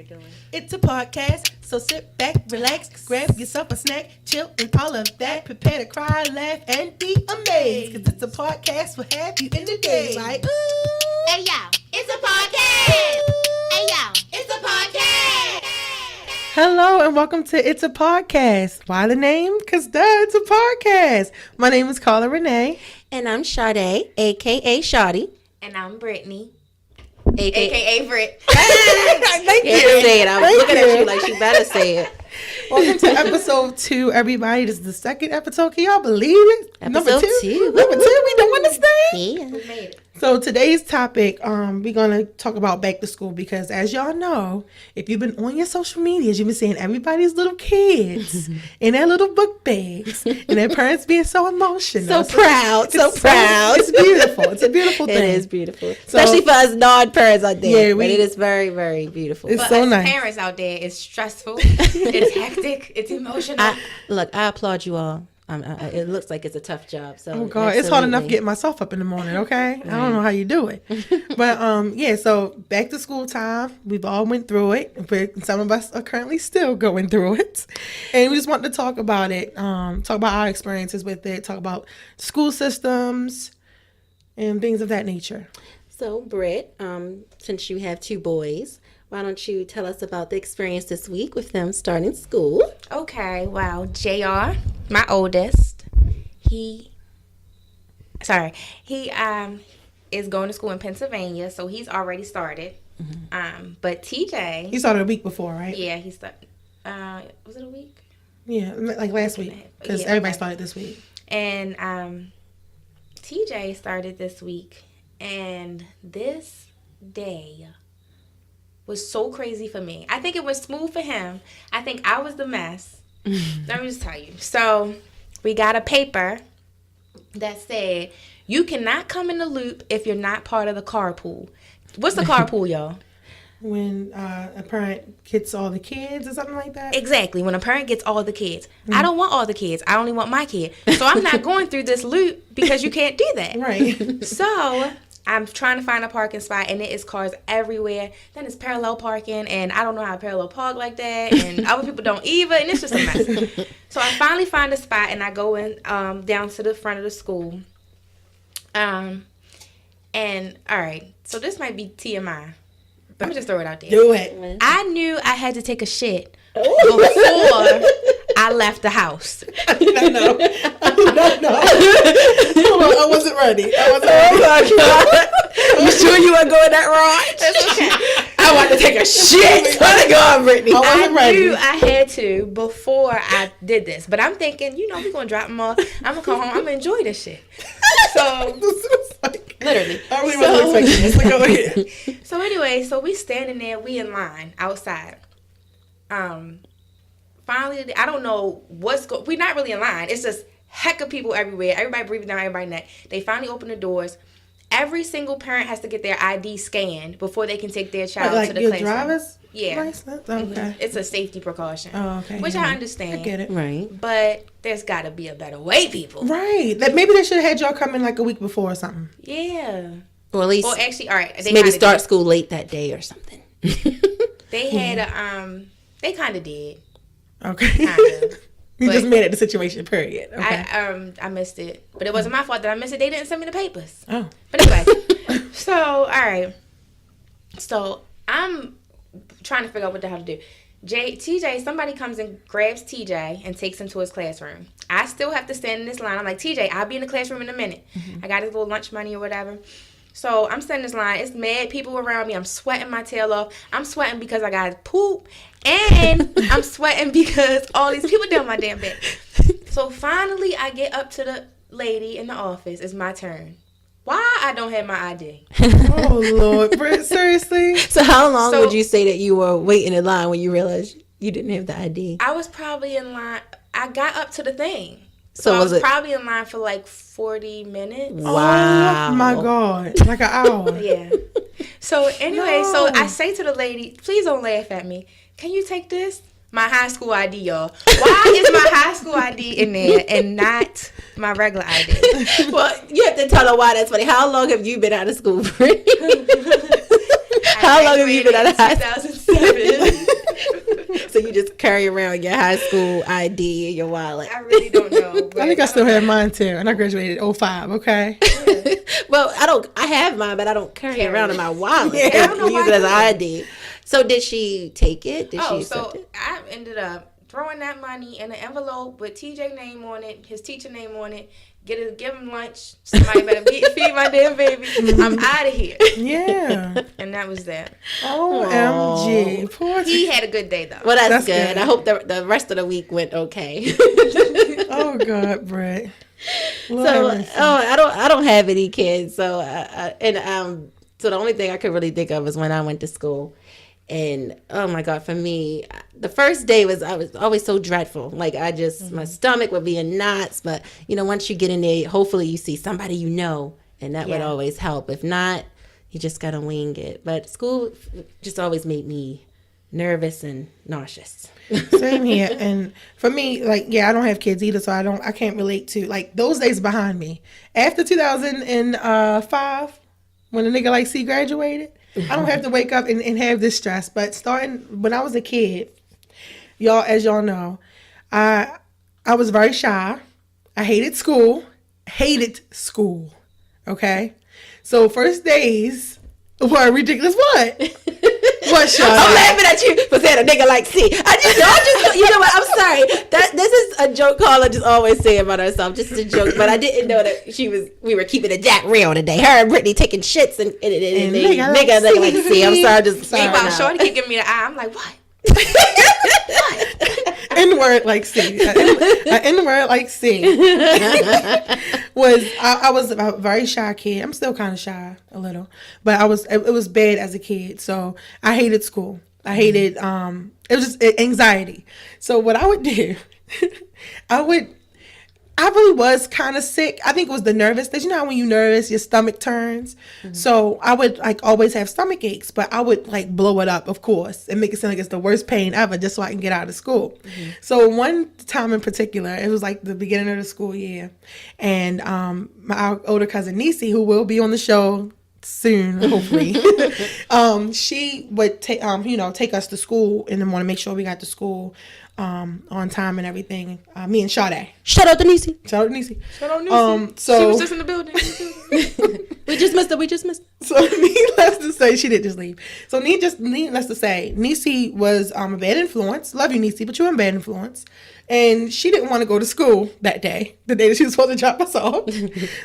you're doing. It's a podcast, so sit back, relax, grab yourself a snack, chill, and all of that. Prepare to cry, laugh, and be amazed. Because it's a podcast will have you in the day. Like, ooh. Hey, y'all, it's a podcast. Hey, y'all, it's a podcast. Hello, and welcome to It's a Podcast. Why the name? Because it's a podcast. My name is Carla Renee. And I'm Sade, a.k.a. Shawty. And I'm Brittany, a.k.a. Britt. Thank you. Say it. I was looking at you like she better say it. Welcome to episode 2, everybody. This is the second episode. Can y'all believe it? Episode 2. Number 2, we doing this thing? Yeah. We made it. So today's topic, we're going to talk about back to school because as y'all know, if you've been on your social medias, you've been seeing everybody's little kids in their little book bags and their parents being so emotional. So proud. It's beautiful. It's a beautiful thing. It is beautiful. Especially for us non-parents out there. Yeah, but it is very, very beautiful. It's But so us nice. parents out there, it's stressful, it's hectic, it's emotional. I applaud you all. It looks like it's a tough job. So Oh God, it's hard enough getting myself up in the morning. Okay, I don't know how you do it, but yeah. So back to school time, we've all went through it. But some of us are currently still going through it, and we just wanted to talk about it. Talk about our experiences with it. Talk about school systems and things of that nature. So, Britt, since you have 2 boys, why don't you tell us about the experience this week with them starting school? Okay, wow. JR, my oldest, he is going to school in Pennsylvania, so he's already started. Mm-hmm. But TJ, He started a week before, right? yeah, he started. Was it a week? Yeah, like last week because Yeah, everybody okay. started this week. And TJ started this week, and this day was so crazy for me. I think it was smooth for him. I think I was the mess. Let me just tell you. So we got a paper that said you cannot come in the loop if you're not part of the carpool. What's the carpool, y'all? When a parent gets all the kids or something like that. Exactly. When a parent gets all the kids. I don't want all the kids. I only want my kid. So I'm not going through this loop because you can't do that. Right. So I'm trying to find a parking spot, and it is cars everywhere. Then it's parallel parking, and I don't know how to parallel park like that, and other people don't either, and it's just a mess. So I finally find a spot, and I go in down to the front of the school. And all right, so this might be TMI. Let me just throw it out there. Do it. I knew I had to take a shit before I left the house. No. Hold on, I wasn't ready. Oh my God. You sure you weren't going that wrong? That's okay. I want to take a shit. Let it go, Brittany. I knew I had to before I did this. But I'm thinking, we're going to drop them off. I'm going to come home. I'm going to enjoy this shit. So, literally. I really wasn't expecting this. Go ahead. So anyway, we standing there. We in line outside. Finally, I don't know we're not really in line. It's just heck of people everywhere. Everybody breathing down everybody's neck. They finally open the doors. Every single parent has to get their ID scanned before they can take their child Like to the your classroom. driver's Yeah. license? Okay. It's a safety precaution. Oh, okay. Which I understand. I get it. Right. But there's got to be a better way, people. Right. Like maybe they should have had y'all come in like a week before or something. Yeah. Or at least Or actually, all right. They maybe kinda start did. school late that day or something. They had they kind of did. Okay. Kind of. You But just made it the situation, period. Okay. I missed it. But it wasn't my fault that I missed it. They didn't send me the papers. Oh. But anyway. So, all right. So, I'm trying to figure out what the hell to do. TJ, somebody comes and grabs TJ and takes him to his classroom. I still have to stand in this line. I'm like, TJ, I'll be in the classroom in a minute. I got his little lunch money or whatever. So I'm standing in this line. It's mad people around me. I'm sweating my tail off. I'm sweating because I got poop. And I'm sweating because all these people down my damn bed. So finally, I get up to the lady in the office. It's my turn. Why I don't have my ID? Oh, Lord. Britt, seriously? So how long would you say that you were waiting in line when you realized you didn't have the ID? I was probably in line. I got up to the thing. So So I was was it? probably in line for like 40 minutes. Wow. Oh, my God. Like an hour. Yeah. So anyway, No. so I say to the lady, please don't laugh at me. Can you take this? My high school ID, y'all. Why is my high school ID in there and not my regular ID? Well, you have to tell her why that's funny. How long have you been out of school, Brittany? How long have you been out of high school? 2007. you just carry around your high school ID in your wallet? I really don't know. I think I still have mine too, and I graduated in 05, okay? Well, I have mine, but I don't carry it around in my wallet. Yeah, I don't know use why it as I an ID. So did she take it? Did she accept it? I ended up throwing that money in an envelope with TJ name on it, his teacher name on it. Give him lunch. Somebody better feed my damn baby. I'm out of here. Yeah. And that was that. OMG. Poor He had a good day though. Well, that's good. good. I hope the rest of the week went okay. Oh God, Brett. So, I don't have any kids. So, so the only thing I could really think of is when I went to school. And oh my God, for me, the first day I was always so dreadful. Like my stomach would be in knots. But once you get in there, hopefully you see somebody and that would always help. If not, you just gotta wing it. But school just always made me nervous and nauseous. Same here. And for me, I don't have kids either, so I can't relate to those days behind me. After 2005, when a nigga like C graduated, I don't have to wake up and have this stress. But starting when I was a kid, as y'all know, I was very shy. I hated school. Okay? So first days were ridiculous. What? What, Sean? I'm laughing at you for saying a nigga like C. I just you know what? I'm sorry. This is a joke Carla just always say about herself. Just a joke. But I didn't know that we were keeping it jack real today. Her and Brittany taking shits and nigga like C. I'm sorry. Just sorry. Meanwhile, Shorty keep giving me the eye. I'm like, what? N-word like C. N-word like C. I was a very shy kid. I'm still kind of shy a little, but it was bad as a kid. So I hated school. I hated it was just anxiety. So what I would do, I really was kind of sick. I think it was the nervousness. You know how when you're nervous, your stomach turns? Mm-hmm. So I would always have stomach aches, but I would blow it up, of course, and make it sound like it's the worst pain ever just so I can get out of school. Mm-hmm. So one time in particular, it was the beginning of the school year. And my older cousin, Nisi, who will be on the show soon, hopefully, she would take us to school in the morning, make sure we got to school on time and everything. Me and Sade. Shout out to Nisi. Shout out Nisi. So she was just in the building. We just missed her. So needless to say, she didn't just leave. So needless to say, Nisi was a bad influence. Love you, Nisi, but you were a bad influence. And she didn't want to go to school that day, the day that she was supposed to drop us off.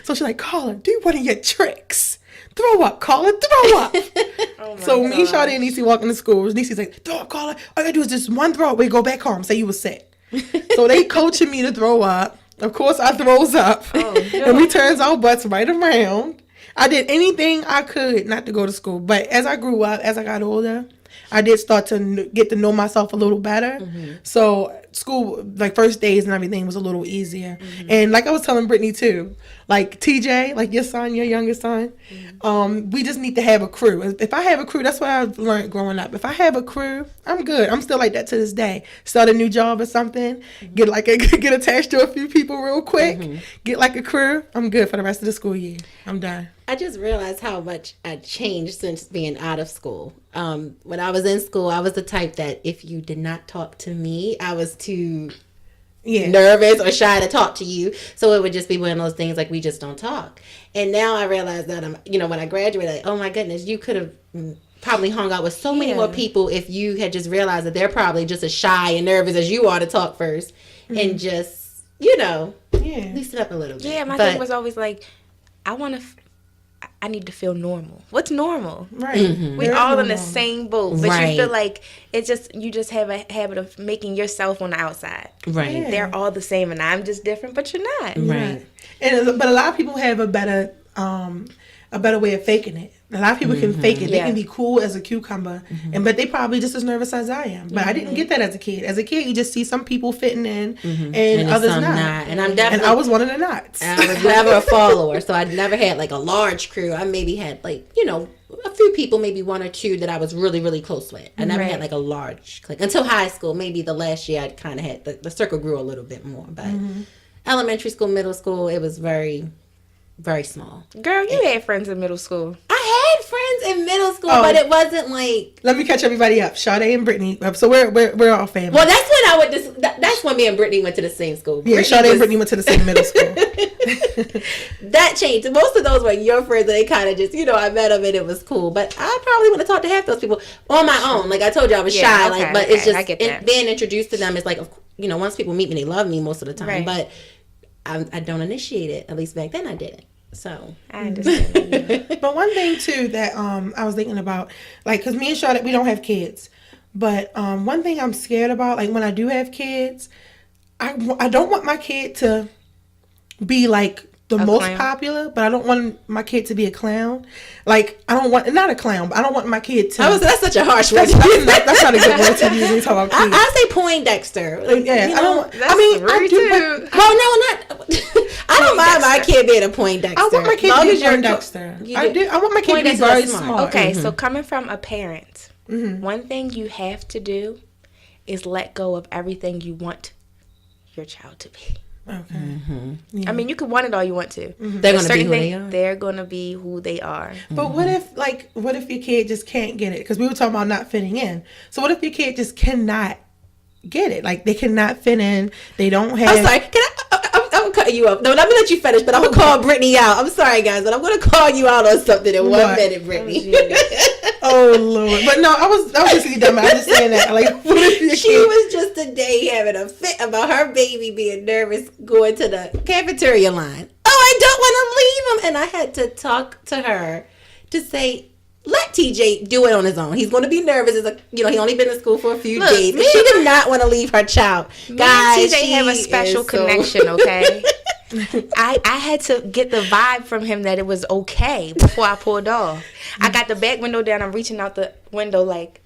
So she's like, Carla, do one of your tricks. Throw up, Carla, throw up. So me, Shawty, and Nisi walking to school. Nisi's like, throw up, Carla. All you gotta do is just one throw up. We go back home. Say you were sick. So they coaching me to throw up. Of course, I throws up. And we turns our butts right around. I did anything I could not to go to school. But as I grew up, as I got older, I did start to get to know myself a little better. Mm-hmm. So school, first days and everything was a little easier. Mm-hmm. And I was telling Brittany too, TJ, your son, your youngest son, mm-hmm. We just need to have a crew. If I have a crew, that's what I've learned growing up. If I have a crew, I'm good. I'm still like that to this day. Start a new job or something, mm-hmm. get attached to a few people real quick, mm-hmm. get a crew. I'm good for the rest of the school year. I'm done. I just realized how much I changed since being out of school. When I was in school, I was the type that if you did not talk to me, I was too nervous or shy to talk to you. So it would just be one of those things we just don't talk. And now I realize that when I graduated, oh my goodness, you could have probably hung out with so many more people if you had just realized that they're probably just as shy and nervous as you are to talk first, mm-hmm. and just loosen up a little bit. Yeah, my thing was always I need to feel normal. What's normal? Right. Mm-hmm. We're all in the same boat. But you feel like you just have a habit of making yourself on the outside. Right. Yeah. They're all the same and I'm just different, but you're not. Right. But a lot of people have a better way of faking it. A lot of people can fake it. They can be cool as a cucumber, but they probably just as nervous as I am. But I didn't get that as a kid. As a kid, you just see some people fitting in, and others not. And I'm definitely. And I was one of the knots. I was never a follower, so I never had a large crew. I maybe had a few people, maybe one or two that I was really, really close with. I never had a large clique until high school. Maybe the last year I kind of had the circle grew a little bit more, but elementary school, middle school, it was very, very small. Girl, you had friends in middle school. I had friends in middle school, but it wasn't like. Let me catch everybody up. Sade and Brittany. So we're all family. Well, that's when I went. That's when me and Brittany went to the same school. Yeah, Sade and Brittany went to the same middle school. That changed. Most of those were your friends, and they kind of just, I met them and it was cool. But I probably would have talked to half those people on my own. Like I told you, I was shy. Okay, but it's just being introduced to them is like, once people meet me, they love me most of the time. Right. But I don't initiate it. At least back then, I didn't. So I understand. But one thing too that I was thinking about, like, because me and Charlotte, we don't have kids, but one thing I'm scared about, like when I do have kids, I don't want my kid to be like the most popular, but I don't want my kid to be a clown. Like I don't want, not a clown, but I don't want my kid to. That's such a harsh word. That's not a good word to use when you talk about kids. I say Poindexter. Like, yeah, I don't. That's I do. But, I don't mind my kid being a Poindexter. I want my kid to be a Poindexter. I want my kid to be very smart. Okay, so coming from a parent, one thing you have to do is let go of everything you want your child to be. Okay. Yeah. I mean, you can want it all you want to. They're going to be who they are. They're going to be who they are. But what if your kid just can't get it? Because we were talking about not fitting in. So what if your kid just cannot get it? Like they cannot fit in. They don't have. I'm sorry. I'm cutting you up. No, let me let you finish. But I'm gonna call Brittany out. I'm sorry, guys, but I'm gonna call you out on something in 1 minute, Brittany. Oh Lord! But no, I was just dumb. I was just saying that. Like, what if she was just today having a fit about her baby being nervous going to the cafeteria line. Oh, I don't want to leave him, and I had to talk to her to say, let TJ do it on his own. He's going to be nervous. He only been in school for a few days. And she did not want to leave her child. Guys, TJ have a special connection, okay? I had to get the vibe from him that it was okay before I pulled off. I got the back window down. I'm reaching out the window like,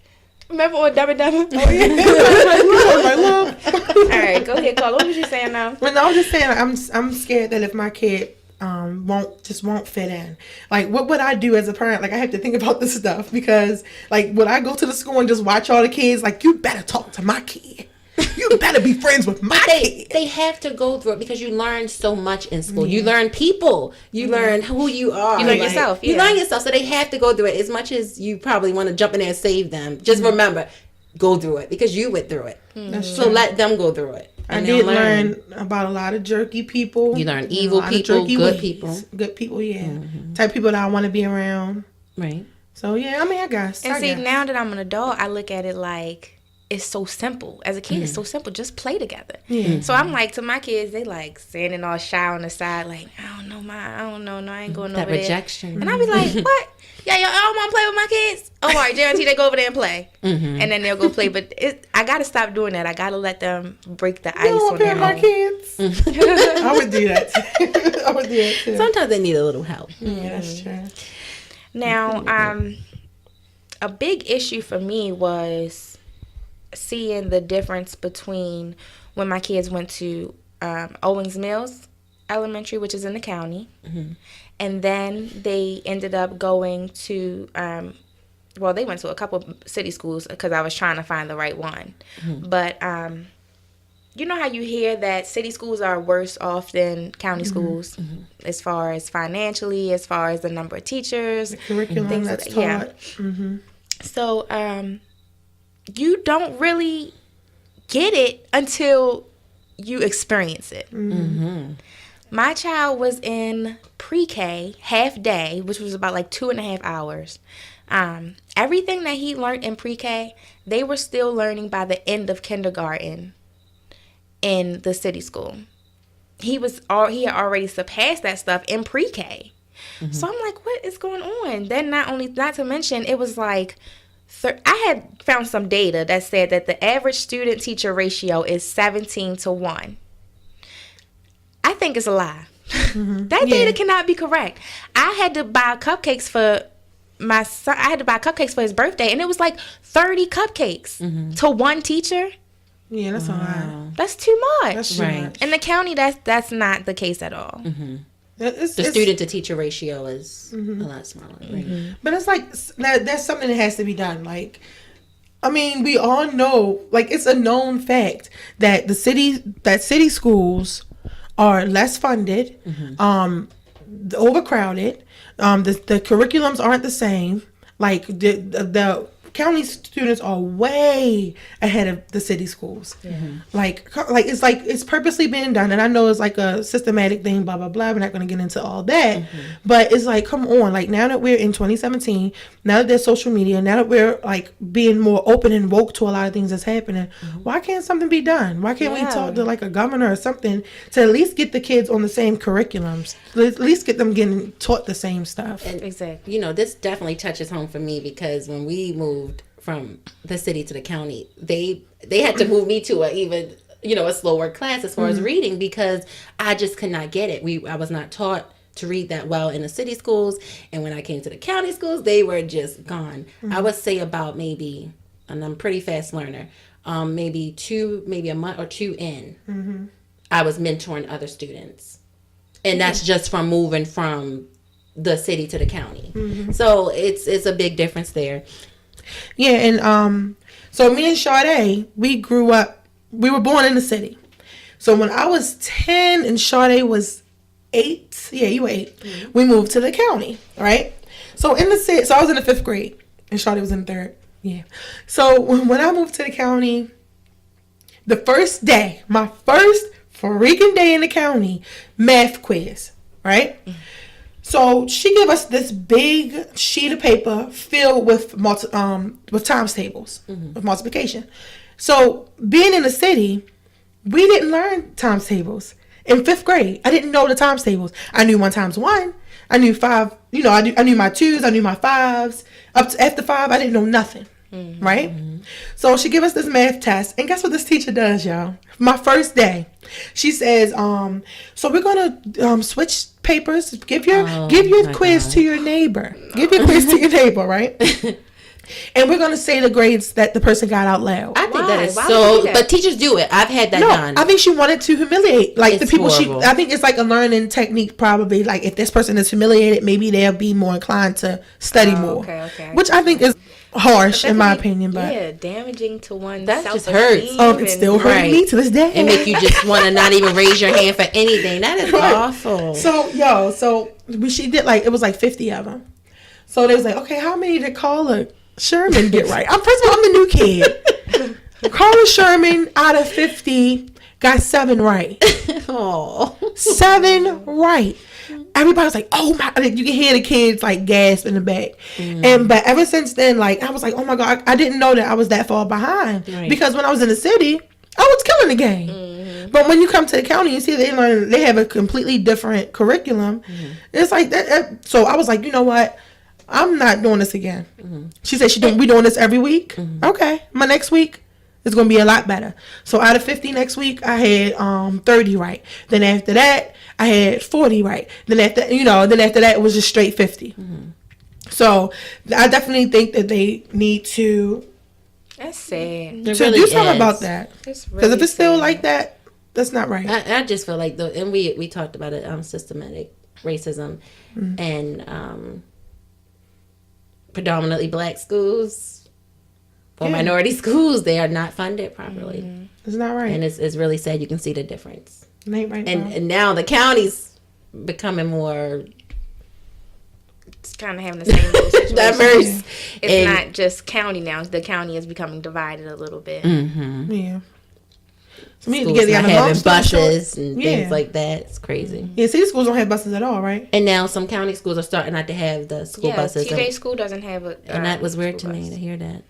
remember on Dumb and Dumber? Oh, yeah. All right, go ahead, Carla. What was you saying now? Well, no, I was just saying I'm scared that if my kid won't fit in. Like, what would I do as a parent? Like, I have to think about this stuff because, like, would I go to the school and just watch all the kids? Like, you better talk to my kid. You better be friends with my kid. They have to go through it because you learn so much in school. You learn people. You learn who you are. You learn yourself. Yeah. You learn yourself. So they have to go through it. As much as you probably want to jump in there and save them, just remember, go through it because you went through it. So let them go through it. I did learn about a lot of jerky people. You learn evil people, good people. Good people, yeah. Type of people that I want to be around. Right. So, yeah, I mean, I guess. Now that I'm an adult, I look at it like it's so simple. As a kid, it's so simple. Just play together. So I'm like, to my kids, they like standing all shy on the side, like, I don't know, no, I ain't going over there. That rejection. And I be like, what? Yeah, y'all want to play with my kids? Oh, all right, guarantee they go over there and play. And then they'll go play. But I got to stop doing that. I got to let them break the ice on their own. My kids. I would do that too. I would do that too. Sometimes they need a little help. Yeah, that's true. Now, a big issue for me was seeing the difference between when my kids went to Owings Mills Elementary, which is in the county, and then they ended up going to they went to a couple city schools because I was trying to find the right one. But you know how you hear that city schools are worse off than county schools as far as financially, as far as the number of teachers, the curriculum things that's taught. Yeah. So you don't really get it until you experience it. My child was in pre-K, half day, which was about like 2.5 hours. Everything that he learned in pre-K, they were still learning by the end of kindergarten in the city school. He had already surpassed that stuff in pre-K. So I'm like, what is going on? Then not to mention, it was like, I had found some data that said that the average student-teacher ratio is 17-1. I think it's a lie. That data cannot be correct. I had to buy cupcakes for my son. I had to buy cupcakes for his birthday, and it was like 30 cupcakes to one teacher. Yeah, that's a lot. That's too much. That's too much. In the county, that's not the case at all. The student-to-teacher ratio is a lot smaller. Right? But it's like, that's something that has to be done. Like, I mean, we all know, like, it's a known fact that city schools are less funded, overcrowded. The curriculums aren't the same. Like the county students are way ahead of the city schools. Like it's purposely being done, and I know it's like a systematic thing, blah blah blah. We're not going to get into all that, but it's like, come on, like now that we're in 2017, now that there's social media, now that we're like being more open and woke to a lot of things that's happening, why can't something be done? Why can't we talk to like a governor or something to at least get the kids on the same curriculums, at least get them getting taught the same stuff? And exactly, this definitely touches home for me, because when we moved from the city to the county, they had to move me to a slower class as far as reading, because I just could not get it. I was not taught to read that well in the city schools, and when I came to the county schools, they were just gone. I would say about maybe, and I'm a pretty fast learner, maybe a month or two in, I was mentoring other students, and that's just from moving from the city to the county. So it's a big difference there. Yeah, and so me and Sade, we were born in the city. So when I was 10 and Sade was 8, yeah, you were 8, we moved to the county, right? So in the city, so I was in the 5th grade and Sade was in the 3rd, yeah. So when I moved to the county, the first day, my first freaking day in the county, math quiz, right? So she gave us this big sheet of paper filled with times tables, with multiplication. So being in the city, we didn't learn times tables. In 5th grade, I didn't know the times tables. I knew 1 times 1. I knew 5. I knew my 2s. I knew my 5s. Up to after 5, I didn't know nothing. Right? So she gave us this math test, and guess what this teacher does, y'all? My first day, she says, so we're gonna switch papers. Give your quiz to your neighbor. Give your quiz to your neighbor, right? And we're gonna say the grades that the person got out loud. I think that is so. But teachers do it. I've had that done. I think she wanted to humiliate the people. Horrible. I think it's like a learning technique. Probably like if this person is humiliated, maybe they'll be more inclined to study more. Okay. Which I think is harsh in my opinion, but damaging to one's that just self-esteem. hurts. It still hurts me to this day. And make you just want to not even raise your hand for anything. That is awful. So she did it was like 50 of them. So they was like, okay, how many did Carla Sherman get right? First of all, I'm the new kid. Carla Sherman out of 50 got 7 right. Oh, 7 right. Everybody's like, oh my, you can hear the kids like gasp in the back. But ever since then, I was like, oh my God, I didn't know that I was that far behind. Right. Because when I was in the city, I was killing the game. But when you come to the county, you see they have a completely different curriculum. It's like that. So I was like, you know what? I'm not doing this again. She said we doing this every week. Okay, my next week is gonna be a lot better. So out of 50 next week, I had 30 right. Then after that, I had 40 right. Then after that, it was just straight 50. So I definitely think that they need to. That's sad. To do something about that. Because if it's still like that, that's not right. I just feel like and we talked about it, systematic racism and predominantly black schools or minority schools, they are not funded properly. It's not right. And it's really sad. You can see the difference. It ain't right. And now the county's becoming more, it's kind of having the same situation. diverse. It's not just county now. The county is becoming divided a little bit. Yeah. So we need to schools get not having buses and things like that. It's crazy. Yeah, city schools don't have buses at all, right? And now some county schools are starting not to have the school buses. TJ school doesn't have a. And that was weird to me to hear that.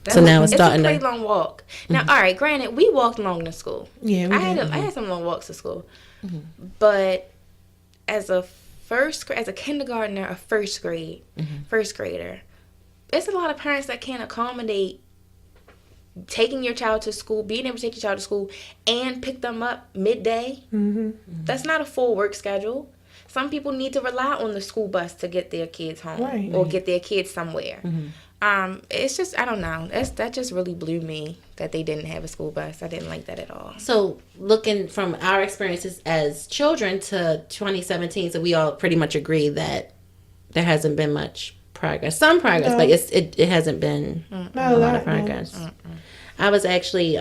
So now it's starting. It's a pretty long walk. Now, all right, granted, we walked long to school. Yeah, I had some long walks to school, but as a kindergartner, a first grader, it's a lot of parents that can't accommodate taking your child to school, being able to take your child to school, and pick them up midday. That's not a full work schedule. Some people need to rely on the school bus to get their kids home or get their kids somewhere. It's just, I don't know. That just really blew me that they didn't have a school bus. I didn't like that at all. So looking from our experiences as children to 2017, so we all pretty much agree that there hasn't been much progress. Some progress, but it hasn't been a lot of progress. I was actually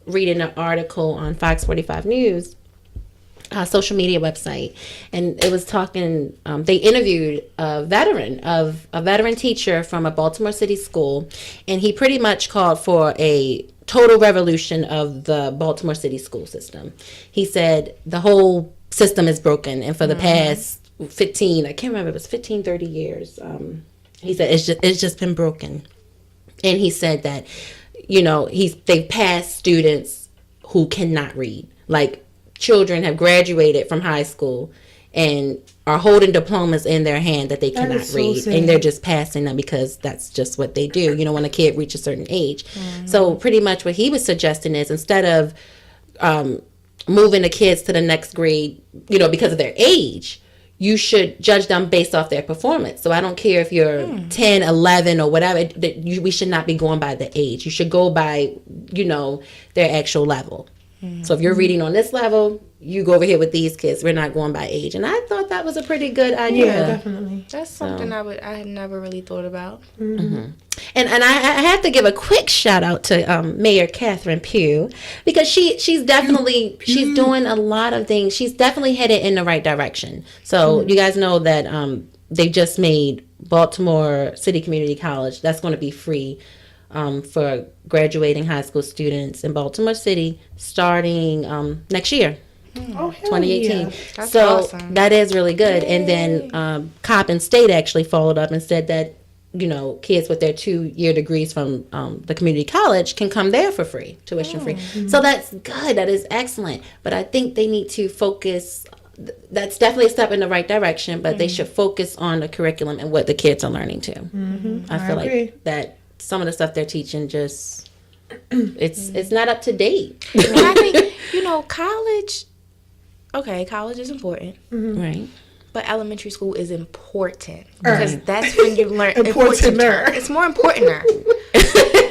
reading an article on Fox 45 News, social media website, and it was talking. They interviewed a veteran teacher from a Baltimore City school, and he pretty much called for a total revolution of the Baltimore City school system. He said the whole system is broken, and for the past 15, I can't remember, it was 15, 30 years. He said it's just been broken, and he said that they've passed students who cannot read, like children have graduated from high school and are holding diplomas in their hand that they cannot read, and they're just passing them because that's just what they do, when a kid reaches a certain age. So pretty much what he was suggesting is, instead of moving the kids to the next grade, because of their age, you should judge them based off their performance. So I don't care if you're 10, 11 or whatever, we should not be going by the age. You should go by, their actual level. So if you're reading on this level, you go over here with these kids. We're not going by age. And I thought that was a pretty good idea. Yeah, definitely. That's something I had never really thought about. And I have to give a quick shout out to Mayor Catherine Pugh, because she's definitely she's doing a lot of things. She's definitely headed in the right direction. So you guys know that they just made Baltimore City Community College. That's going to be free for graduating high school students in Baltimore City starting next year. 2018. Yeah. That's so awesome. That is really good. Yay. And then Coppin State actually followed up and said that kids with their 2-year degrees from the community college can come there for free, tuition free. So that's good. That is excellent. But I think they need to focus. That's definitely a step in the right direction, but they should focus on the curriculum and what the kids are learning too. I feel like that some of the stuff they're teaching just it's not up to date. And I think college is important, right? But elementary school is important because that's when you learn important. It's more important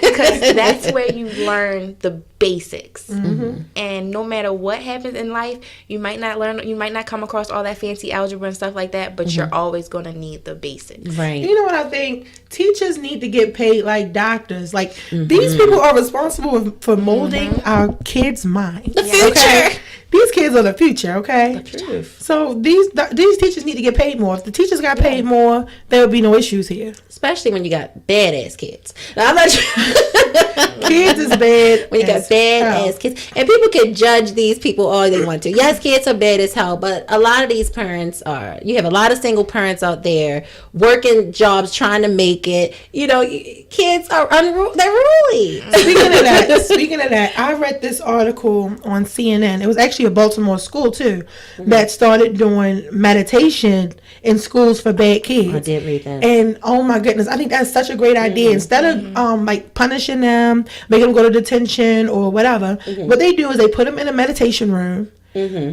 because that's where you learn the basics. And no matter what happens in life, you might not come across all that fancy algebra and stuff like that, but you're always going to need the basics. Right. You know what I think? Teachers need to get paid like doctors. Like these people are responsible for molding our kids' minds. The future. Okay? These kids are the future, okay? The truth. So these teachers need to get paid more. If the teachers got paid more, there would be no issues here. Especially when you got badass kids. Now, I'm not Kids is bad. When you got badass kids. And people can judge these people all they want to. Yes, kids are bad as hell, but a lot of these parents are. You have a lot of single parents out there working jobs, trying to make it. Kids are they're unruly. Speaking of that, I read this article on CNN. It was actually a Baltimore school too that started doing meditation in schools for bad kids. I did read that. And oh my goodness, I think that's such a great idea. Instead of like punishing them, making them go to detention or whatever, what they do is they put them in a meditation room,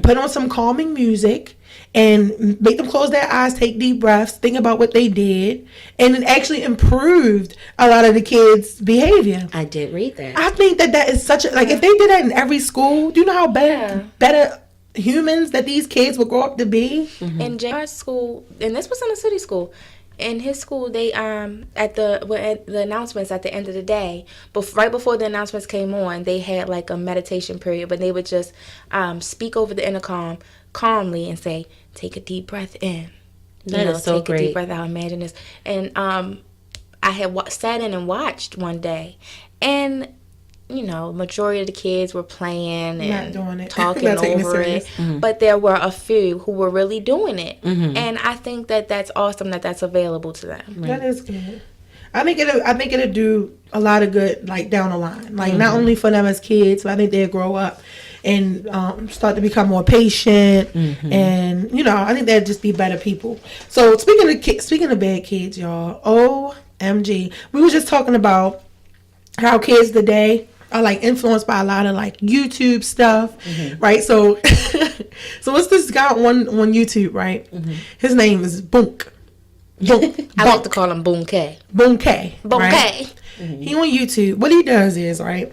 put on some calming music, and make them close their eyes, take deep breaths, think about what they did, and it actually improved a lot of the kids' behavior. I did read that. I think that is such a, like, if they did that in every school, do you know how better humans that these kids would grow up to be? In J.R.'s school, and this was in a city school, in his school, they at the announcements at the end of the day, right before the announcements came on, they had like a meditation period, but they would just speak over the intercom calmly and say, "Take a deep breath in." That is so take great. a deep breath out. Imagine this. And I had sat in and watched one day, and majority of the kids were playing and doing it. talking over it. But there were a few who were really doing it. And I think that that's awesome that that's available to them. Right. That is good. I think it'll do a lot of good, like, down the line. Like, not only for them as kids, but I think they'll grow up and start to become more patient. And, I think they'll just be better people. So, speaking of bad kids, y'all, OMG. We were just talking about how kids today are like influenced by a lot of like YouTube stuff, right? So, so what's this guy on YouTube, right? His name is Bunk. I like to call him Boom K. Boom K. Boom right? K. He on YouTube. What he does is, right,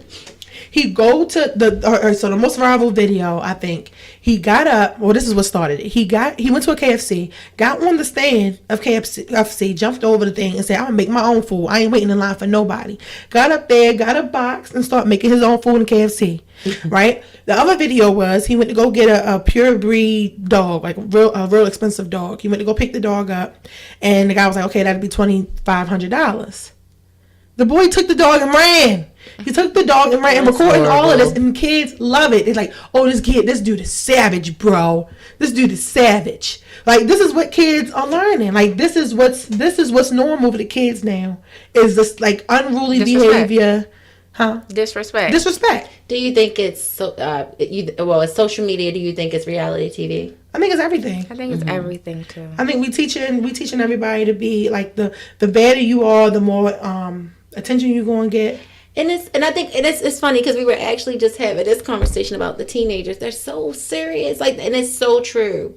He go to the most viral video, I think. He got up. Well, this is what started it. He went to a KFC, got on the stand of KFC, jumped over the thing and said, "I'm gonna make my own food. I ain't waiting in line for nobody." Got up there, got a box, and started making his own food in KFC. Right. The other video was he went to go get a pure breed dog, like a real expensive dog. He went to go pick the dog up, and the guy was like, "Okay, that'd be $2,500." The boy took the dog and ran. He took the dog and ran and recording all of this, and kids love it. It's like, "Oh, this dude is savage, bro. This dude is savage." Like, this is what kids are learning. Like, this is what's normal for the kids now. Is this like unruly behavior? Huh? Disrespect. Do you think it's it's social media? Do you think it's reality TV? I think it's everything. I think it's everything too. I think we teaching everybody to be like the better you are, the more attention you're gonna get. And I think it's funny because we were actually just having this conversation about the teenagers. They're so serious, and it's so true.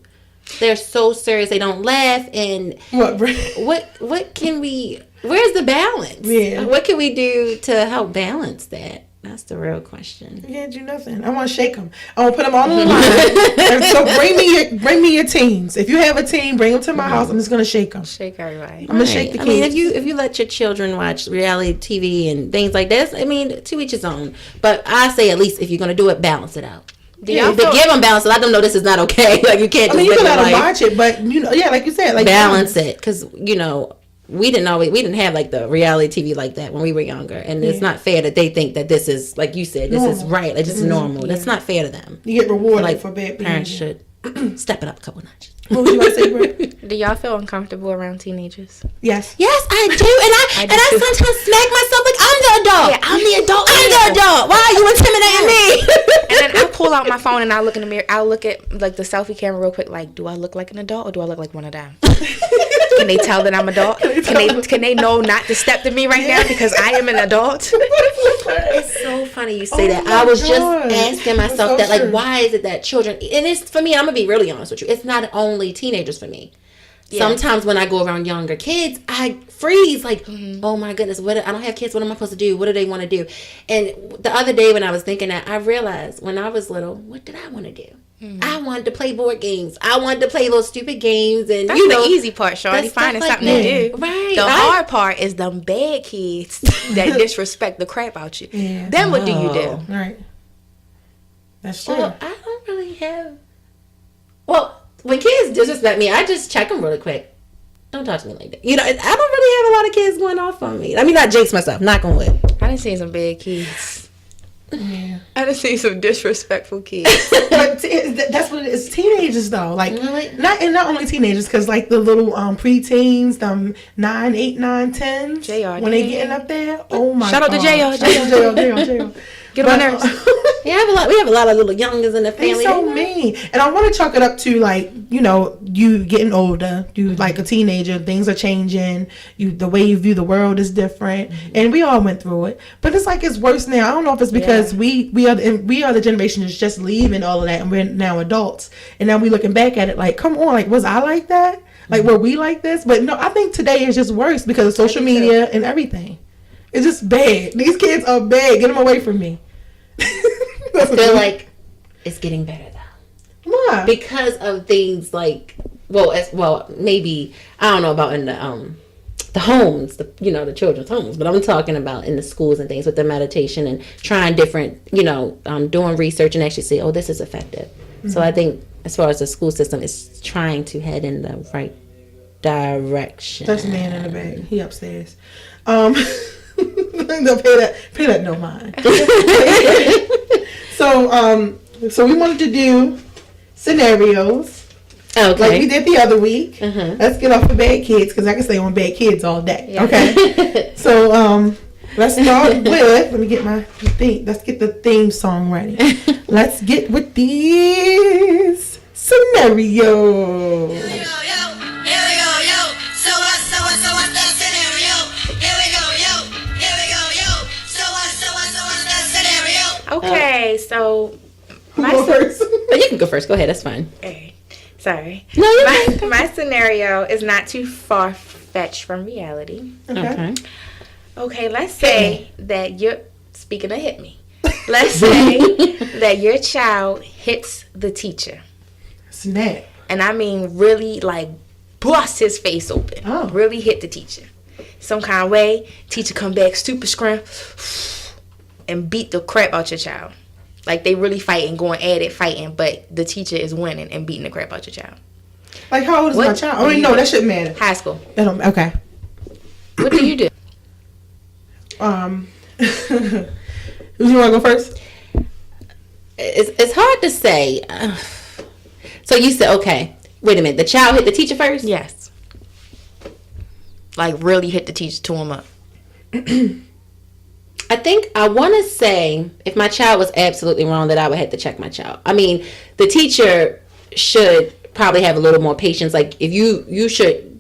They're so serious. They don't laugh. And what can we? Where's the balance? Yeah. What can we do to help balance that? That's the real question. You can't do nothing. I want to shake them. I want to put them all on the line. And so bring me your teams. If you have a team, bring them to my house. I'm just gonna shake them. Shake everybody. I'm gonna shake the kids. I mean, if you let your children watch reality TV and things like this, I mean, to each his own. But I say at least if you're gonna do it, balance it out. Give them balance. Let them know this is not okay. Like, you can't. You can let them watch it, but like you said, like balance it, because we didn't have like the reality TV like that when we were younger, and it's not fair that they think that this is, like you said, this is right, like this is normal. Yeah. That's not fair to them. You get rewarded for bad behavior. Parents should step it up a couple notches. What would you want to say, Brett? Do y'all feel uncomfortable around teenagers? Yes. Yes, I do, and I sometimes smack myself like I'm the adult. Yeah, I'm the adult. I'm the adult. Why are you intimidating me? And then I pull out my phone and I look in the mirror. I'll look at like the selfie camera real quick. Like, do I look like an adult or do I look like one of them? Can they tell that I'm an adult? Can they know not to step to me right now because I am an adult? It's so funny you say that. I was just asking myself that, like, why is it that children? And it's for me. I'm gonna be really honest with you. It's not only teenagers for me. Yeah. Sometimes when I go around younger kids, I freeze. Like, oh my goodness, I don't have kids. What am I supposed to do? What do they want to do? And the other day when I was thinking that, I realized when I was little, what did I want to do? I wanted to play board games. I wanted to play those stupid games, and that's the easy part, Shorty. Finding something to do. Right. The hard part is them bad kids that disrespect the crap out you. Yeah. Then what do you do? Right. That's true. Well, I don't really have. Well, when kids disrespect me, I just check them really quick. Don't talk to me like that. I don't really have a lot of kids going off on me. I mean, not jinx myself. Knock on wood. I done seen some bad kids. Yeah. I done seen some disrespectful kids. But that's what it is. Teenagers though, like not only teenagers, because like the little preteens, them 9, 8, 9, 10s, JR, when they getting up there, oh my god! Shout out to JR. Get on there. Yeah, we have a lot of little youngers in the family. They're so mean, and I want to chalk it up to like you getting older, you like a teenager, things are changing, the way you view the world is different, and we all went through it. But it's like it's worse now. I don't know if it's because we are the generation that's just leaving all of that, and we're now adults, and now we looking back at it like, come on, like was I like that? Like were we like this? But no, I think today is just worse because of social media and everything. It's just bad. These kids are bad. Get them away from me. I feel like it's getting better though. Why? Because of things like, maybe I don't know about in the homes, the children's homes, but I'm talking about in the schools and things with the meditation and trying different, doing research and actually say, oh, this is effective. Mm-hmm. So I think as far as the school system, it's trying to head in the right direction. There's a man in the bag. He upstairs. No, pay that no mind. So we wanted to do scenarios. Okay. Like we did the other week. Mm-hmm. Let's get off the bad kids because I can stay on bad kids all day. Yeah. Okay. So let's start with. Let me get my theme. Let's get the theme song ready. Let's get with these scenarios. Okay, so you can go first. Go ahead. That's fine. Okay. Sorry. No, you're fine. My scenario is not too far fetched from reality. Okay. Okay. Let's say that you're speaking of hit me. let's say that your child hits the teacher. Snap. And I mean really like bust his face open. Oh. Really hit the teacher. Some kind of way, teacher come back super scram and beat the crap out your child. Like they really fighting, going at it, fighting, but the teacher is winning and beating the crap out your child. Like how old is my child? Oh wait, no, that shouldn't matter. High school. Okay. What do you do? You want to go first? It's hard to say. So you said, okay, wait a minute. The child hit the teacher first? Yes. Like really hit the teacher, tore him up. I think I want to say if my child was absolutely wrong that I would have to check my child. I mean, the teacher should probably have a little more patience. Like if you should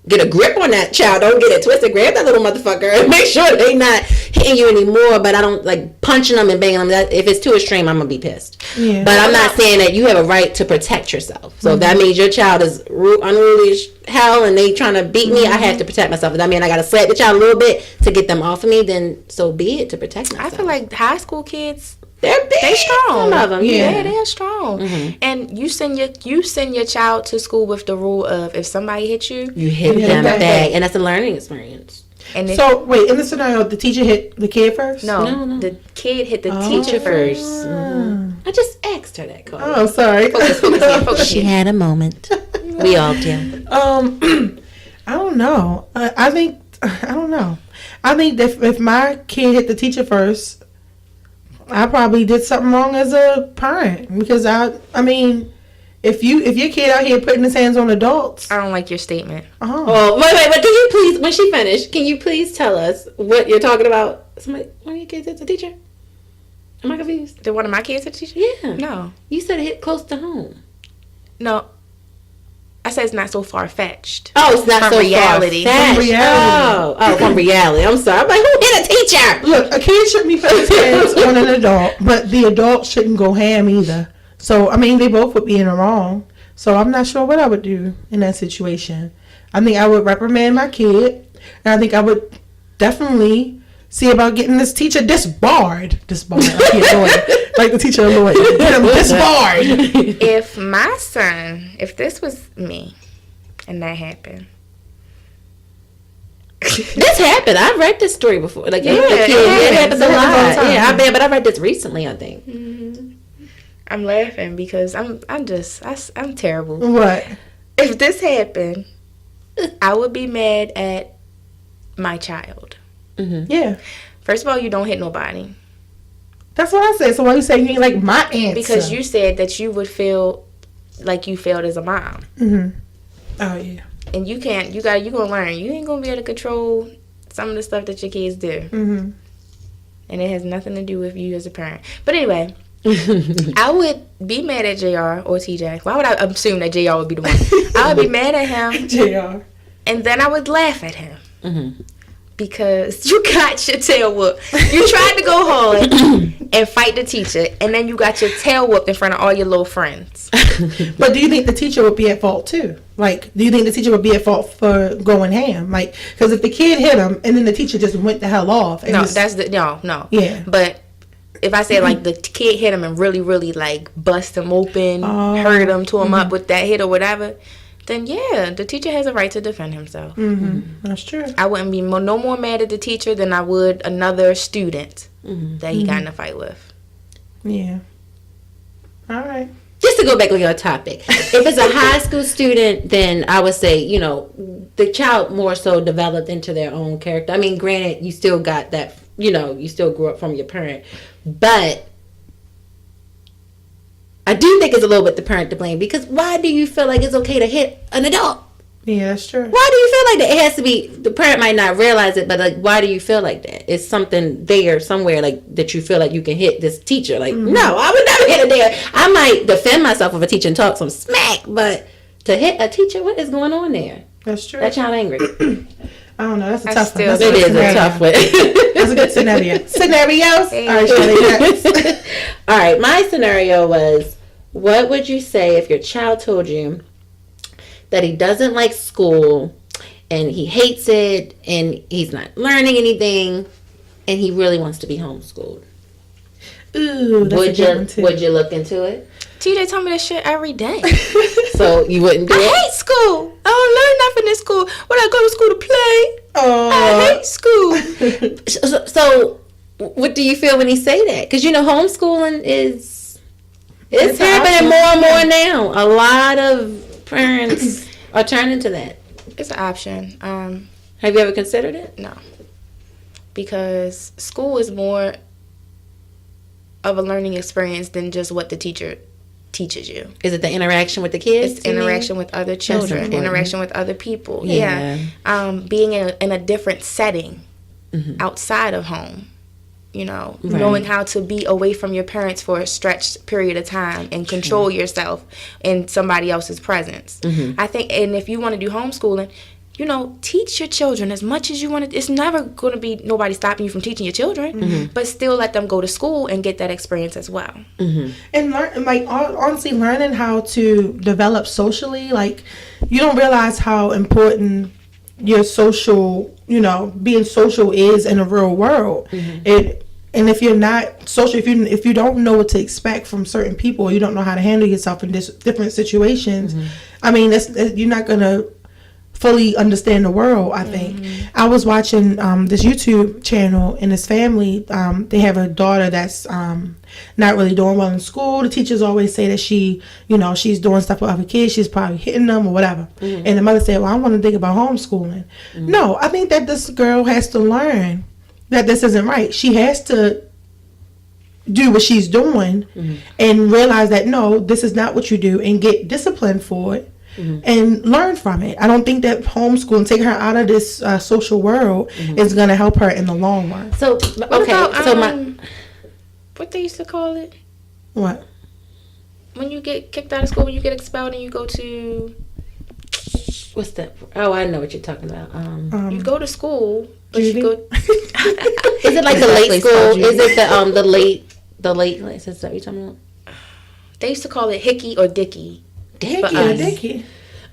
get a grip on that child. Don't get it twisted. Grab that little motherfucker and make sure they not hitting you anymore. But I don't like punching them and banging them. If it's too extreme, I'm gonna be pissed. Yeah. But I'm not saying that you have a right to protect yourself. So if that means your child is unruly as hell and they trying to beat me, I have to protect myself. If that means I gotta slap the child a little bit to get them off of me, then so be it, to protect myself. I feel like high school kids, they're big. They strong. Some of them, yeah, they're strong. Mm-hmm. And you send your child to school with the rule of if somebody hits you, you hit them back, and that's a learning experience. And so wait, in the scenario, the teacher hit the kid first? No. The kid hit the teacher first. Mm-hmm. I just asked her that. Oh, sorry. Focus. She had a moment. We all do. I don't know. I don't know. I think that if my kid hit the teacher first, I probably did something wrong as a parent, because I mean, if your kid out here putting his hands on adults, I don't like your statement. Oh, wait, but can you please, when she finished, can you please tell us what you're talking about? One of your kids hit the teacher? Am I confused? Did one of my kids hit the teacher? Yeah. No. You said it hit close to home. No. I said it's not so far-fetched. Oh, it's not so reality. Far-fetched. From reality. Oh, from reality. I'm sorry. I'm like, who hit a teacher? Look, a kid shouldn't be putting his hands on an adult, but the adult shouldn't go ham either. So, I mean, they both would be in the wrong. So, I'm not sure what I would do in that situation. I think I would reprimand my kid, and I think I would definitely see about getting this teacher disbarred. Like the teacher a lawyer. Get him disbarred. If this was me, and that happened. This happened. I've read this story before. Like, it happens a lot. Yeah, but I read this recently, I think. Mm-hmm. I'm laughing because I'm terrible. What? If this happened, I would be mad at my child. Mm-hmm. Yeah. First of all, you don't hit nobody. That's what I said. So why you say you ain't like my answer? Because you said that you would feel like you failed as a mom. Mm-hmm. Oh yeah. And you can't. You gonna learn. You ain't gonna be able to control some of the stuff that your kids do. Mm-hmm. And it has nothing to do with you as a parent. But anyway. I would be mad at JR or TJ. Why would I assume that JR would be the one? I would be mad at him. JR. And then I would laugh at him. Mm-hmm. Because you got your tail whooped. You tried to go hard and fight the teacher, and then you got your tail whooped in front of all your little friends. But do you think the teacher would be at fault too? Like, do you think the teacher would be at fault for going ham? Like, because if the kid hit him and then the teacher just went the hell off. No. Yeah. But if I say like the kid hit him and really, really like bust him open, hurt him, tore him up with that hit or whatever, then yeah, the teacher has a right to defend himself. Mm-hmm. That's true. I wouldn't be no more mad at the teacher than I would another student that he got in a fight with. Yeah. All right. Just to go back on your topic, if it's a high school student, then I would say, the child more so developed into their own character. I mean, granted, you still got that, you still grew up from your parent. But I do think it's a little bit the parent to blame, because why do you feel like it's okay to hit an adult? Yeah, that's true. Why do you feel like that? It has to be, the parent might not realize it, but like, why do you feel like that? It's something there somewhere like that you feel like you can hit this teacher. Like, no, I would never hit a there. I might defend myself with a teacher and talk some smack, but to hit a teacher, what is going on there? That's true. That child angry. I don't know. That's a tough one. It is a tough one. That's a good scenario. Scenarios? Hey. All right, Shirley, all right, my scenario was, what would you say if your child told you that he doesn't like school and he hates it and he's not learning anything, and he really wants to be homeschooled. Ooh, that's a good one too. Would you look into it? TJ told me that shit every day. So you wouldn't do it? I hate school. I don't learn nothing in school. When I go to school to play, I hate school. So what do you feel when he say that? Because homeschooling is happening more and more now. A lot of parents are turning to that. It's an option. Have you ever considered it? No, because school is more of a learning experience than just what the teacher teaches you. Is it the interaction with the kids? It's interaction with other children, interaction with other people. Yeah. Being in a different setting outside of home. Knowing how to be away from your parents for a stretched period of time and control yourself in somebody else's presence. I think, and if you want to do homeschooling, teach your children as much as you want to. It's never going to be nobody stopping you from teaching your children, but still let them go to school and get that experience as well. And learn, honestly, learning how to develop socially, you don't realize how important your social, being social is in the real world. And if you're not social, if you don't know what to expect from certain people, or you don't know how to handle yourself in different situations, you're not gonna fully understand the world. I think I was watching this YouTube channel, and this family, they have a daughter that's not really doing well in school. The teachers always say that she's doing stuff with other kids, she's probably hitting them or whatever. And the mother said, well, I want to think about homeschooling. No, I think that this girl has to learn that this isn't right. She has to do what she's doing and realize that no, this is not what you do, and get disciplined for it. And learn from it. I don't think that homeschooling, taking her out of this social world, is going to help her in the long run. So, okay. What they used to call it? What? When you get kicked out of school, when you get expelled and you go to... What's that? Oh, I know what you're talking about. You go to school, but you go... Is it like the late school? Is it the late... Is that what you're talking about? They used to call it Hickey or Dicky. Dicky.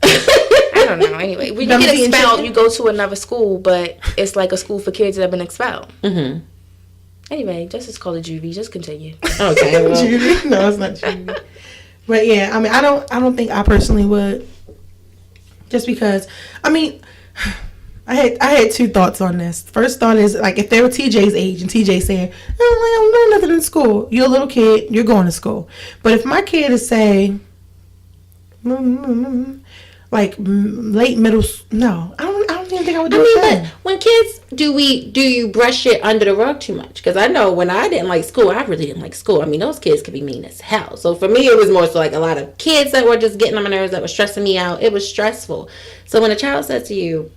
I don't know. Anyway, when you get expelled, you go to another school, but it's like a school for kids that have been expelled. Anyway, just as called it juvie. Just continue. Okay. Well. Juvie? No, it's not juvie. But yeah, I don't think I personally would. Just because, I had two thoughts on this. First thought is, if they were TJ's age and TJ saying, I don't learn nothing in school. You're a little kid, you're going to school. But if my kid is saying, late middle, no, I don't even think I would do it then. But when kids, do you brush it under the rug too much? Because I know when I didn't like school, I really didn't like school. Those kids could be mean as hell. So for me, it was more so a lot of kids that were just getting on my nerves, that were stressing me out. It was stressful. So when a child says to you,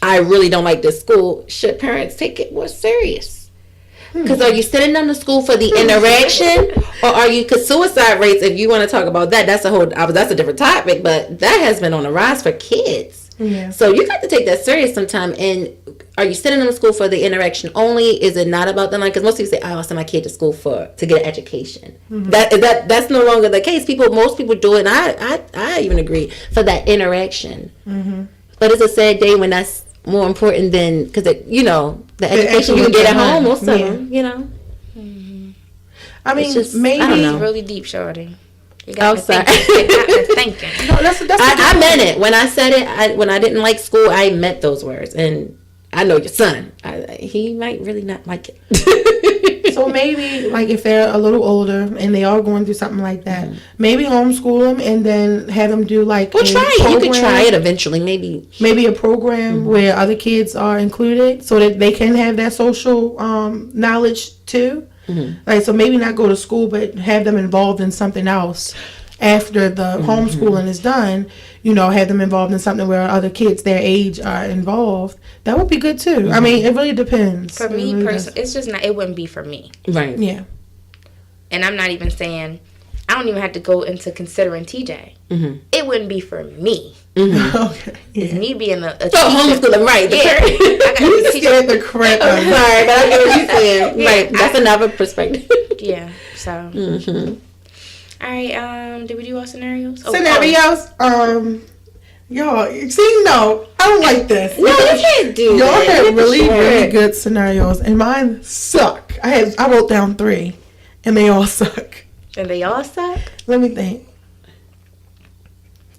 I really don't like this school, should parents take it more serious? Because are you sending them to school for the interaction, or are you? Because suicide rates, if you want to talk about that, that's a different topic. But that has been on the rise for kids. Yeah. So you got to take that serious sometime. And are you sending them to school for the interaction only? Is it not about the line? Because most people say, "I want to send my kid to school to get an education." That's no longer the case. Most people do it. And I even agree for that interaction. But it's a sad day when that's more important than, because the education you can get at home, most of them, maybe I don't know. Really deep, shorty. You got sorry. thinking. No, that's I meant it when I said it. When I didn't like school, I meant those words. And I know your son. He might really not like it. So maybe, if they're a little older and they are going through something like that, maybe homeschool them and then have them do try it. You could try it eventually. Maybe a program where other kids are included, so that they can have that social knowledge too. So maybe not go to school, but have them involved in something else after the homeschooling is done. Have them involved in something where other kids their age are involved. That would be good too. It really depends. For me personally, it's just not. It wouldn't be for me. Right. Yeah. And I'm not even saying. I don't even have to go into considering TJ. It wouldn't be for me. Okay. It's me being a teacher. Homeschooling, right? Yeah. I You scared the crap out of me. Sorry, but I get what you're saying. Right. That's another perspective. Yeah. So. All right. Did we do all scenarios? Scenarios. Y'all, see, no, I don't like this. No, you can't do Y'all that. had really good scenarios, and mine suck. I wrote down 3, and they all suck. And they all suck? Let me think.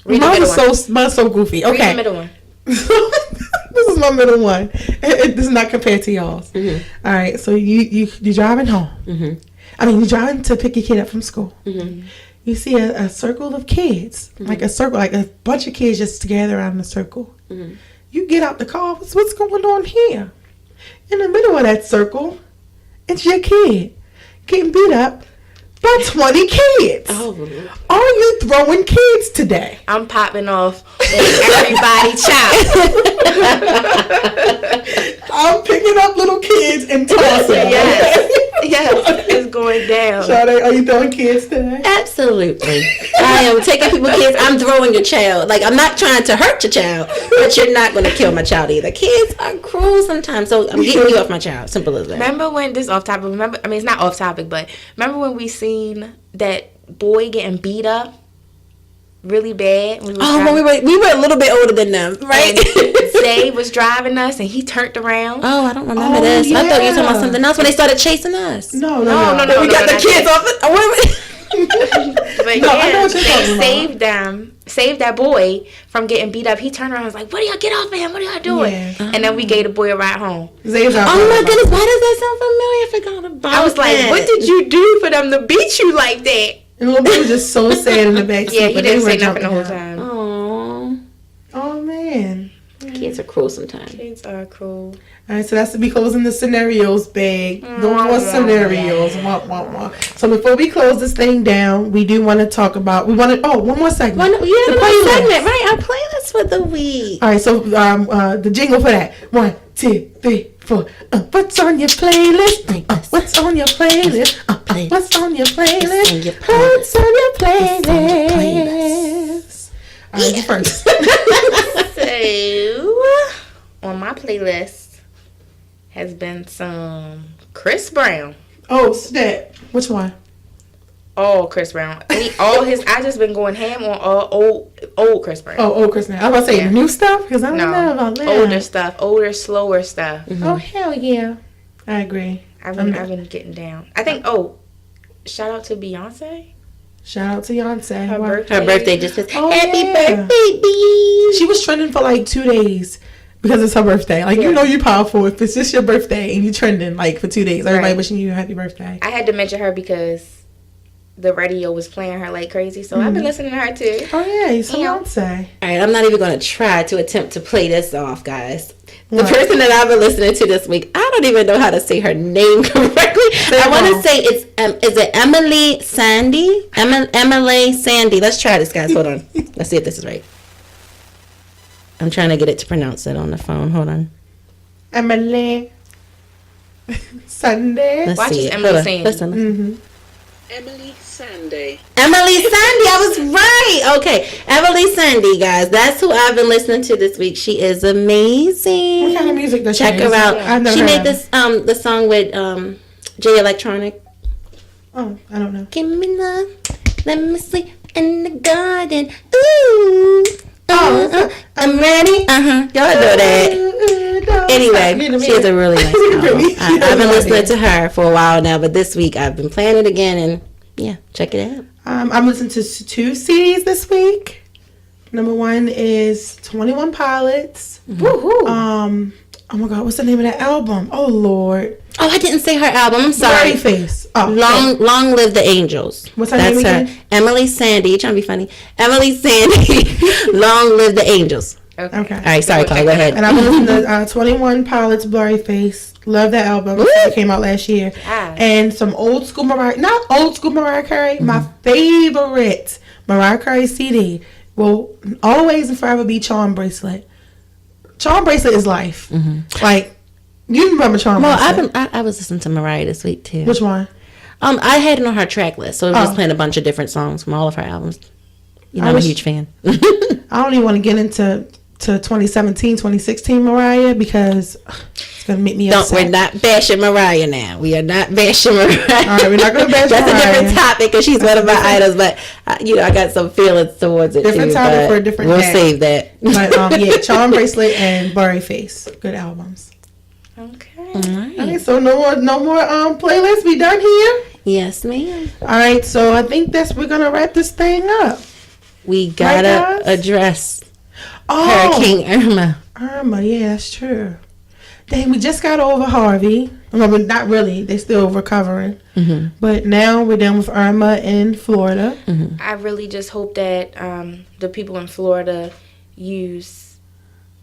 Mine's so goofy. Okay. Read the middle one. This is my middle one. This is not compared to y'all's. Mm-hmm. All right, so you're driving home. Mm-hmm. I mean, you're driving to pick your kid up from school. Mm-hmm. You see a circle of kids, like a bunch of kids just together around in a circle. Mm-hmm. You get out the car. What's going on here? In the middle of that circle, it's your kid getting beat up by 20 kids. Oh. Are you throwing kids today? I'm popping off everybody's child. I'm picking up little kids and tossing. Yes, it's going down. Sade, are you throwing kids today? Absolutely. I am taking people's kids. I'm throwing your child. Like, I'm not trying to hurt your child, but you're not going to kill my child either. Kids are cruel sometimes, so I'm getting you off my child. Simple as that. Remember when this off topic? It's not off topic, but remember when we seen that boy getting beat up really bad? When we were a little bit older than them, right? Zay was driving us and he turned around. Oh, I don't remember this. Yeah. I thought you were talking about something else when they started chasing us. No. We got the kids off it. But they saved that boy from getting beat up. He turned around and was like, "What do y'all get off of him? What are y'all doing?" Yeah. And then we gave the boy a ride home. Oh my goodness, why does that sound familiar? I forgot about I was like, "What did you do for them to beat you like that?" And little boy was just so sad in the back seat. Yeah, he didn't say nothing the whole time. Oh man. Kids are cruel sometimes. Kids are cruel. All right, so that's to be closing the scenarios bag. No more scenarios. So before we close this thing down, we do want to talk about. One more segment. The segment, right? Our playlist for the week. All right, so the jingle for that. 1, 2, 3, 4. What's on your playlist? What's on your playlist? What's on your playlist? What's on your playlist? All right, you first. So, on my playlist has been some Chris Brown. Oh, snap. Which one? All Chris Brown. I just been going ham on all old Chris Brown. Oh, old Chris Brown. I was about to say new stuff because I don't know about that. Older stuff. Older, slower stuff. Mm-hmm. Oh, hell yeah. I agree. I've been getting down. I think, shout out to Beyonce. Shout out to Beyonce. Her birthday just says, Happy birthday, B. She was trending for like 2 days because it's her birthday. Like, you know you're powerful if it's just your birthday and you're trending like for 2 days. Everybody wishing you a happy birthday. I had to mention her because the radio was playing her like crazy, so I've been listening to her too. Oh yeah, it's Beyonce. All right, I'm not even going to try to attempt to play this off, guys. The person that I've been listening to this week, I don't even know how to say her name correctly. I want to say is it Emily Sandy? Emily Sandy. Let's try this, guys. Hold on. Let's see if this is right. I'm trying to get it to pronounce it on the phone. Hold on. Emily Sandy. Let's Watch see. Emily Sandy. Listen. Mm-hmm. Emily Sandy. Emily Sandy, I was right. Okay, Emily Sandy, guys. That's who I've been listening to this week. She is amazing. What kind of music does she Check her out. Yeah. She made this the song with Jay Electronic. Oh, I don't know. Give me love, let me sleep in the garden. Ooh, I'm ready. Y'all know that. Anyway, she has a really nice album. I've been listening to her for a while now, but this week I've been playing it again, and yeah, check it out. I'm listening to 2 CDs this week. Number 1 is 21 Pilots. Woohoo! Oh my God, what's the name of that album? Oh Lord. Oh, I didn't say her album. I'm sorry. Blurry Face. Oh, Long Live the Angels. What's her name again? Emily Sandy. You're trying to be funny. Emily Sandy. Long Live the Angels. Okay. All right, sorry, Carla, go ahead. And I've been listening to 21 Pilots, Blurry Face. Love that album. It came out last year. And some old school Mariah Carey. My favorite Mariah Carey CD will always and forever be Charm Bracelet. Charm Bracelet is life. Like, you remember Charm Bracelet? I was listening to Mariah this week too. Which one? I had it on her track list, so it was just playing a bunch of different songs from all of her albums. You know, I'm a huge fan. I don't even want to get into 2017, 2016 Mariah because it's gonna make me Don't. upset. We're not bashing Mariah now. We are not bashing Mariah. All right, we're not gonna bash That's Mariah. a different topic because she's one of my idols. But I got some feelings towards it. Different too, topic for a different We'll day. save that. But yeah, Charm Bracelet and Blurry Face, good albums. Okay. All right. Okay, so no more playlists. We done here. Yes, ma'am. All right, so I think we're gonna wrap this thing up. We gotta guys? address Oh, Hurricane Irma. Irma, yeah, that's true. Dang, we just got over Harvey. Well, but not really. They're still recovering. Mm-hmm. But now we're done with Irma in Florida. Mm-hmm. I really just hope that the people in Florida use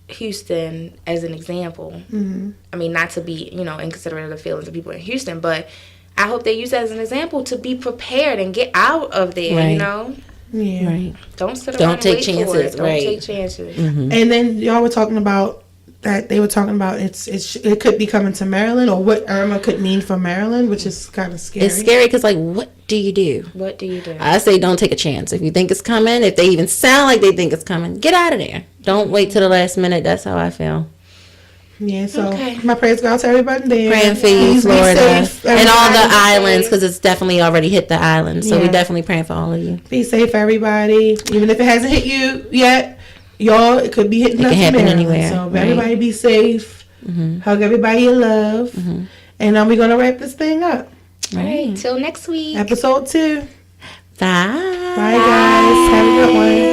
Houston as an example. Mm-hmm. I mean, not to be, inconsiderate of the feelings of people in Houston, but I hope they use it as an example to be prepared and get out of there, Right. Yeah. Right. Don't sit Don't around and take wait chances, for it. Don't right. take chances. Mm-hmm. And then y'all were talking about that they were talking about it could be coming to Maryland, or what Irma could mean for Maryland, which is kind of scary. It's scary because, like, what do you do? What do you do? I say don't take a chance. If you think it's coming, if they even sound like they think it's coming, get out of there. Don't wait till the last minute. That's how I feel. Yeah, so Okay. my prayers go out to everybody there. Praying for you, Please be Florida, safe, and all the everybody. islands, because it's definitely already hit the islands. So Yeah. we definitely praying for all of you. Be safe, everybody. Even if it hasn't hit you yet, y'all, it could be hitting It us can in happen Maryland. anywhere, So right. everybody be safe. Mm-hmm. Hug everybody you love. Mm-hmm. And we're going to wrap this thing up. All right. Right. Till next week. Episode 2. Bye. Bye, guys. Have a good one.